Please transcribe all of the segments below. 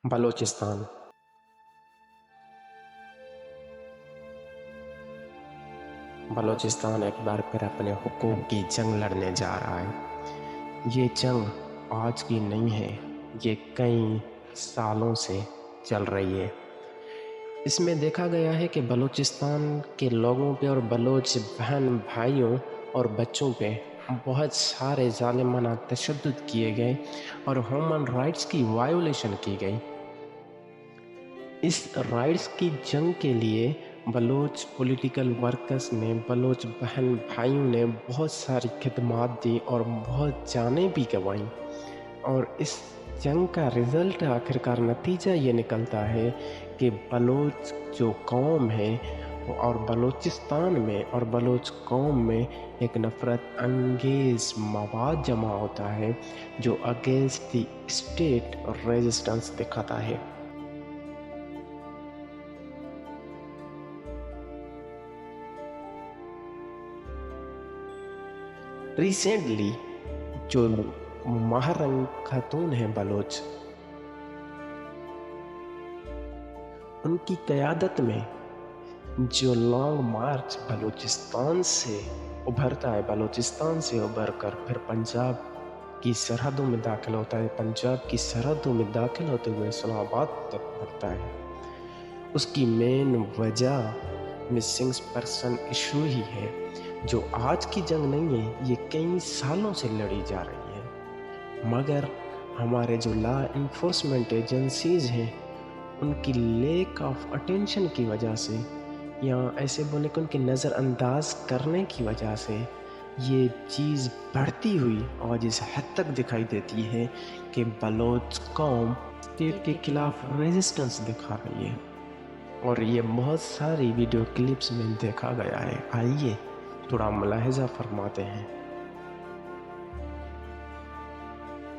بلوچستان بلوچستان ایک بار پھر اپنے حقوق کی جنگ لڑنے جا رہا ہے۔ یہ جنگ آج کی نہیں ہے، یہ کئی سالوں سے چل رہی ہے۔ اس میں دیکھا گیا ہے کہ بلوچستان کے لوگوں پہ اور بلوچ بہن بھائیوں اور بچوں پہ بہت سارے ظالمانہ تشدد کیے گئے اور ہیومن رائٹس کی وائیولیشن کی گئی۔ اس رائٹس کی جنگ کے لیے بلوچ پولیٹیکل ورکرز نے، بلوچ بہن بھائیوں نے بہت ساری خدمات دی اور بہت جانیں بھی گنوائیں، اور اس جنگ کا رزلٹ آخرکار نتیجہ یہ نکلتا ہے کہ بلوچ جو قوم ہے اور بلوچستان میں اور بلوچ قوم میں ایک نفرت انگیز مواد جمع ہوتا ہے جو اگینسٹ دی اسٹیٹ ریزسٹنس دکھاتا ہے۔ ریسنٹلی جو مہرنگ خاتون ہیں بلوچ، ان کی قیادت میں جو لانگ مارچ بلوچستان سے ابھرتا ہے، بلوچستان سے ابھر کر پھر پنجاب کی سرحدوں میں داخل ہوتا ہے، پنجاب کی سرحدوں میں داخل ہوتے ہوئے اسلام آباد تک بڑھتا ہے، اس کی مین وجہ مسنگ پرسن ایشو ہی ہے، جو آج کی جنگ نہیں ہے، یہ کئی سالوں سے لڑی جا رہی ہے، مگر ہمارے جو لا انفورسمنٹ ایجنسیز ہیں ان کی لیک آف اٹینشن کی وجہ سے، یا ایسے بولے کہ ان کی نظر انداز کرنے کی وجہ سے یہ چیز بڑھتی ہوئی آج اس حد تک دکھائی دیتی ہے کہ بلوچ قوم اسٹیٹ کے خلاف ریزسٹنس دکھا رہی ہے، اور یہ بہت ساری ویڈیو کلپس میں دیکھا گیا ہے۔ آئیے تھوڑا ملاحظہ فرماتے ہیں۔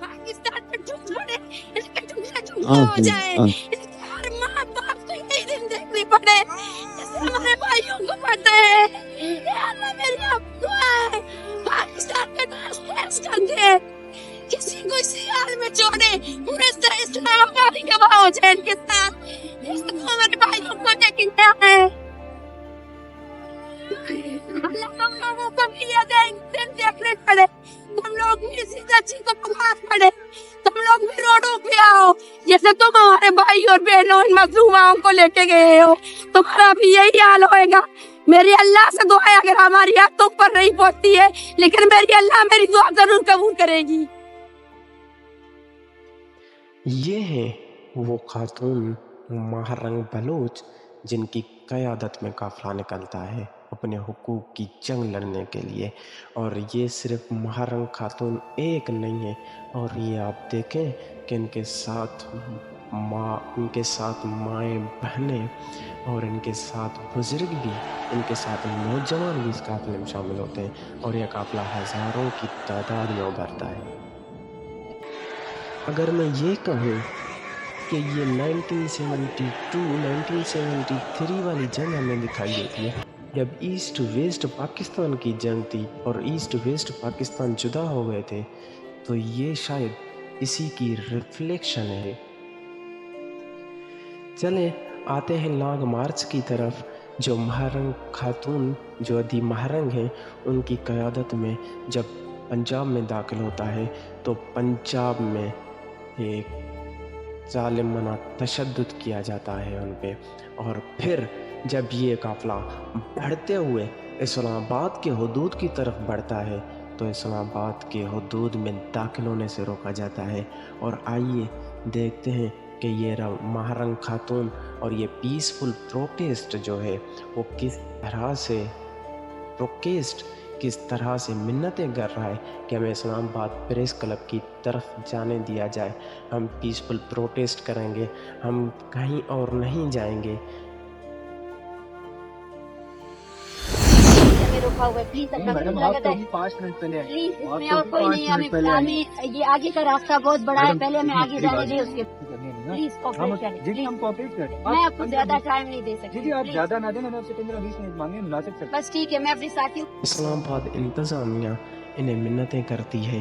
پاکستان پر جو چھوڑے اس کا جملہ جملہ ہو جائے، اس کے ہر ماں باپ کو یہی دن دیکھنی پڑے جیسے ہمارے بھائیوں کو پڑتا ہے۔ اے اللہ میری آپ دعا ہے پاکستان کے پاس ٹیکس کر دے، کسی کو اسی حال میں چھوڑے، پورے اسلام آباد ہی گواہ ہو جائے ان کے ساتھ، اس کو ہمارے بھائیوں کو لیکن کیا ہے اللہ تم لوگوں کو بھی یہ دن دیکھنے پڑے، تم لوگ بھی اسی سچی کو بخار پڑے، تم لوگ بھی روڈوں پہ آؤ جیسے تم ہمارے بھائی اور بہنوں ان مظلوماؤں کو لے کے گئے ہو، تمہارا بھی یہی حال ہوئے گا۔ میری اللہ سے دعا ہے اگر ہماری آنکھ تم پر نہیں پہنچتی ہے لیکن میری اللہ میری دعا ضرور قبول کرے گی۔ یہ ہیں وہ خاتون مہرنگ بلوچ جن کی قیادت میں قافلہ نکلتا ہے اپنے حقوق کی جنگ لڑنے کے لیے، اور یہ صرف مہرنگ خاتون ایک نہیں ہے، اور یہ آپ دیکھیں کہ ان کے ساتھ مائیں بہنیں اور ان کے ساتھ بزرگ بھی، ان کے ساتھ نوجوان بھی اس قافلے میں شامل ہوتے ہیں، اور یہ قافلہ ہزاروں کی تعداد میں ابھرتا ہے۔ اگر میں یہ کہوں کہ یہ 1972 1973 والی جنگ ہمیں دکھائی دیتی ہے جب ایسٹ ویسٹ پاکستان کی جنگ تھی اور ایسٹ ویسٹ پاکستان جدا ہو گئے تھے، تو یہ شاید اسی کی ریفلیکشن ہے۔ چلے آتے ہیں لانگ مارچ کی طرف، جو مہرنگ خاتون جو ادھی مہرنگ ہیں ان کی قیادت میں جب پنجاب میں داخل ہوتا ہے تو پنجاب میں ایک ظالمانہ تشدد کیا جاتا ہے ان پہ، اور پھر جب یہ قافلہ بڑھتے ہوئے اسلام آباد کے حدود کی طرف بڑھتا ہے تو اسلام آباد کے حدود میں داخل ہونے سے روکا جاتا ہے، اور آئیے دیکھتے ہیں کہ یہ مہرنگ خاتون اور یہ پیسفل پروٹیسٹ جو ہے وہ کس طرح سے منتیں کر رہا ہے کہ ہمیں اسلام آباد پریس کلب کی طرف جانے دیا جائے، ہم پیسفل پروٹیسٹ کریں گے، ہم کہیں اور نہیں جائیں گے۔ رکھا ہوا ہے پلیز کوئی نہیں، ہمیں یہ آگے کا راستہ بہت بڑا ہے، پہلے ہمیں آگے جانے دیں اس کے پلیز کوپریٹ کریں، میں آپ کو زیادہ ٹائم نہیں دے سکتی، آپ زیادہ نہ دیں، میں آپ سے 15-20 منٹ مانگے مناسب سکتے۔ بس ٹھیک ہے، میں اپنی ساتھیوں اسلام آباد انتظامیہ انہیں منتیں کرتی ہے